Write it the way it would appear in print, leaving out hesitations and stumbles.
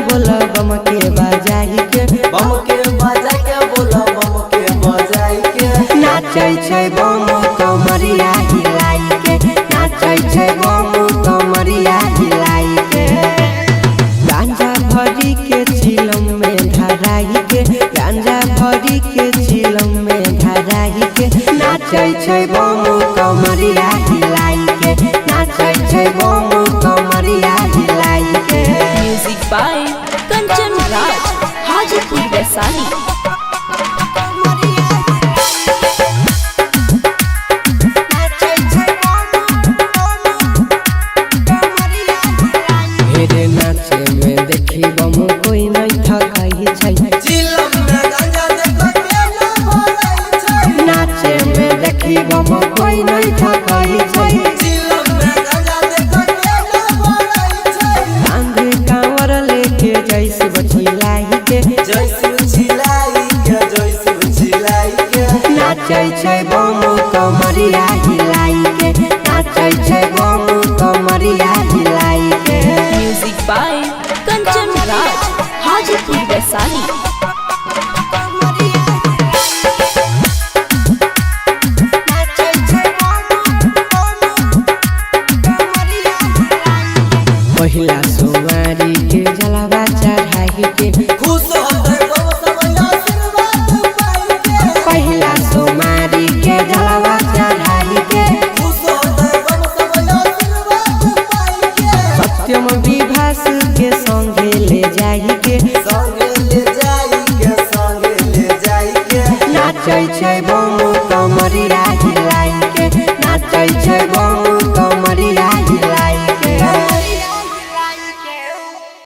बोला बम के बजाई के बम के बजा के बोला बम के बजाई के नाचै छै बम कमरिया हिलाई के नाचै छै बम कमरिया हिलाई के गांजा भरी के चिलम में धराई के गांजा भरी के चिलम में धराई के नाचै छै बम कमरिया हिलाई के नाचै छै बम कमरिया हिलाई के। Music by Kanchan Raj, Hajipur Vaishali. हेरे नाचे में देखी बम कोई नहीं थकाई छै चिलम में गांजा देखो के ना भराई छै नाचे में देखी बम कोई नहीं थकाई छै चिलम में गांजा देखो के ना भराई छै कांधे कांवर लेके जैसे बचिलाई के जैसे चिलाई के नाचै छै बम कमरिया हिलाई के नाचै छै बम कमरिया हिलाई के। Music by Kanchan Raj, Hajipur Vaishali. पहिला सोमवारी के जलवा चढ़ाई के खुश